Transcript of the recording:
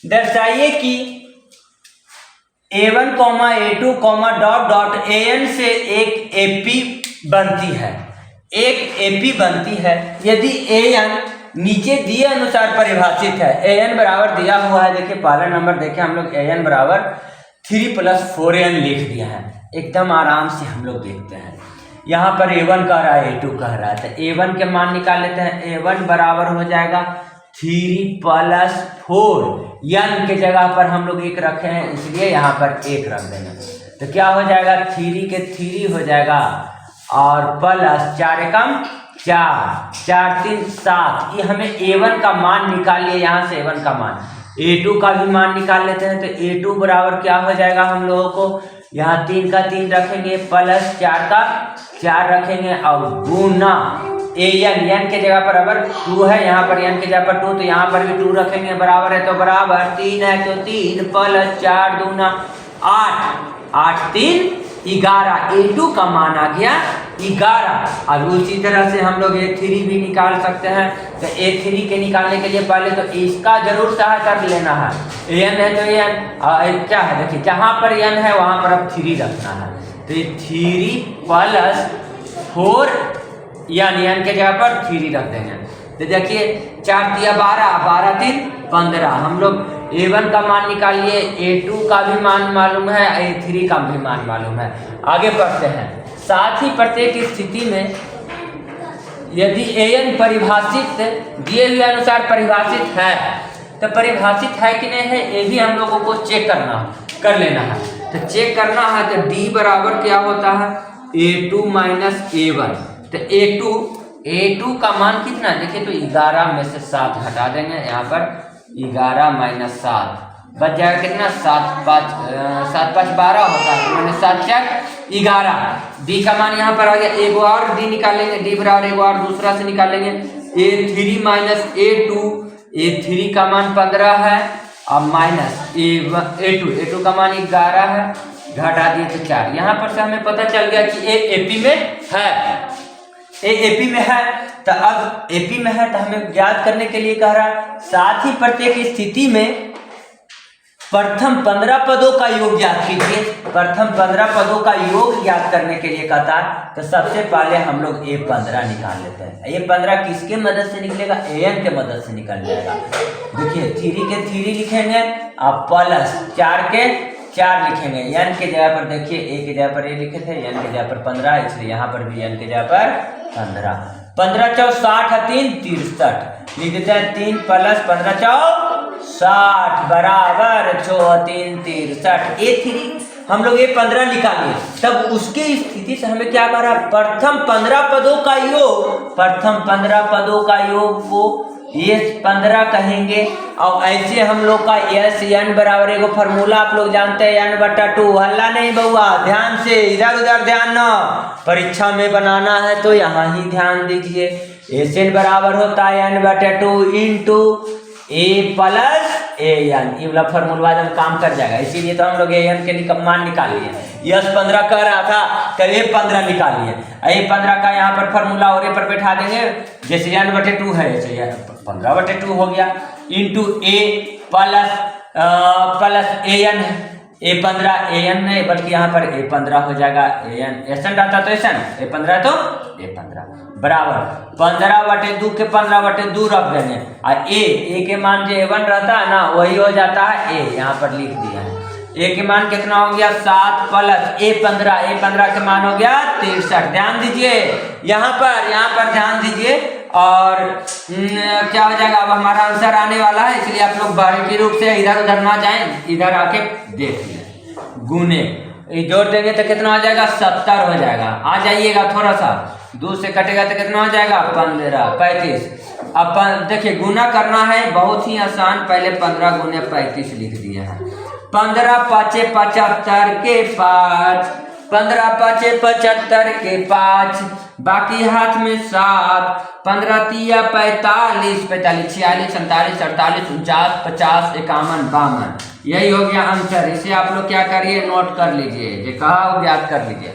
दर्शाइए कि A1, A2, dot dot AN से एक AP बनती है, एक AP बनती है यदि AN नीचे दिए अनुसार परिभाषित है। AN बराबर दिया हुआ है, देखिए पहला नंबर देखे हम लोग AN बराबर 3 + 4n लिख दिया है, एकदम आराम से हम लोग देखते हैं। यहाँ पर A1 कह रहा है, A2 कह रहा है, तो A1 के मान निकाल लेते हैं। A1 बराबर हो जाएगा 3 + 4, n के जगह पर हम लोग 1 रखे हैं इसलिए यहाँ पर 1 रख देंगे। तो क्या हो जाएगा, 3 के 3 हो जाएगा और प्लस 4 एकम 4, 4 3 7। ये हमें A1 का मान निकालिए, यहाँ से A1 का मान। A2 का भी मान निकाल लेते हैं, तो A2 बराबर क्या हो जाएगा हम लोगों को, यहाँ 3 का 3 रखेंगे प्लस 4 का 4 रखेंगे और गुना n के जगह पर अगर 2 है, यहाँ पर n के जगह पर 2, तो यहाँ पर भी 2 रखेंगे। बराबर है तो बराबर, 3 है तो 3 प्लस 4 दूना 8, 8 3 11। A2 का मान आ गया 11। अब उसी तरह से हम लोग A3 भी निकाल सकते हैं। तो A3 के निकालने के लिए पहले तो इसका जरूर सहायता लेना है। n है तो n क्या है, देखिए जहाँ पर n है वहाँ पर अब 3 रखना है। तो 3 + 4 यानी n के जगह पर 3 रख देंगे। तो देखिए 4 × 12, 12 3 15। हम लोग A1 का मान निकालिए, A2 का भी मान मालूम है, A3 का भी मान मालूम है। आगे बढ़ते हैं। साथ ही प्रत्येक स्थिति में यदि AN परिभाषित दिए हुए अनुसार परिभाषित है, तो परिभाषित है कि नहीं है ये भी हम लोगों को चेक कर लेना है। तो चेक करना है तो D बराबर क्या होता है, A2 - A1। तो A2 का मान कितना, देखिए तो 11 में से 7 हटा देंगे, यहाँ पर 11 - 7 बच जाएगा कितना, 7 5 12 होता है, मैंने 7 4 11। डी का मान यहाँ पर आ गया, एक और डी निकालेंगे, डी बराबर एक और दूसरा से निकालेंगे A3 - A2। A3 का मान 15 है और माइनस A2 का मान 11 है, घटा दिए तो 4। यहाँ पर से हमें पता चल गया कि ए AP में है, AP में है। तो अब AP में है तो हमें याद करने के लिए कह रहा है, साथ ही प्रत्येक स्थिति में प्रथम 15 पदों का योग ज्ञात कीजिए। प्रथम 15 पदों का योग ज्ञात करने के लिए कहता है, तो सबसे पहले हम लोग A15 निकाल लेते हैं। A15 किसके मदद से निकलेगा, AN के मदद से निकल जाएगा। देखिए 3 के 3 लिखेंगे और प्लस 4 के 4 लिखेंगे। n के जगह पर देखिए A के जगह पर A लिखे थे, n के जगह पर 15, इसलिए यहाँ पर भी n के जगह पर 15। 15 × 4 = 60, 3 63 लिख देते हैं। 3 + 15 = 60 बराबर 4 3 63। A3 हम लोग A15 निकालिए, तब उसके स्थिति से हमें क्या करा, प्रथम 15 पदों का योग, प्रथम 15 पदों का योग को ये 15 कहेंगे। और ऐसे हम लोग का SN बराबर एगो फार्मूला आप लोग जानते हैं, n/2। हल्ला नहीं बउआ, ध्यान से, इधर उधर ध्यान न, परीक्षा में बनाना है तो यहाँ ही ध्यान दीजिए। SN बराबर होता है n/2 × A + AN। ये वाला फार्मूला जब काम कर जाएगा, इसीलिए तो हम लोग AN के मान निकाल लिए। यस 15 कह रहा था तो A15 निकालिए। A15 का यहाँ पर फार्मूला और पर बैठा देंगे, जैसे n/2 है ऐसे 15/2 हो गया, इंटू A + AN है। A15 AN नहीं बल्कि यहाँ पर A15 हो जाएगा। AN SN रहता तो SN, A15 तो A15 बराबर 15/2 के 15/2 रख देंगे। और A के मान जो A1 रहता है ना वही हो जाता है A, यहाँ पर लिख दिया है। A के मान कितना हो गया, 7 + A15 के मान हो गया 63। ध्यान दीजिए यहाँ पर ध्यान दीजिए। और क्या हो जाएगा, अब हमारा आंसर आने वाला है, इसलिए आप लोग बारीकी रूप से इधर उधर ना जाएं, इधर आके देख लें। गुने जोड़ देंगे तो कितना हो जाएगा, 70 हो जाएगा। आ जाइएगा थोड़ा सा, 2 से कटेगा तो कितना हो जाएगा, 15 35। अब देखिए गुना करना है, बहुत ही आसान। पहले 15 × 35 लिख दिया है। 15 × 5 = 75 के 5, 15 × 5 = 75 के 5, बाकी हाथ में 7, 15 × 3 = 45, 45 46 47 48 49 50 51 52। यही हो गया आंसर। इसे आप लोग क्या करिए, नोट कर लीजिए, जो कहा वो याद कर लीजिए।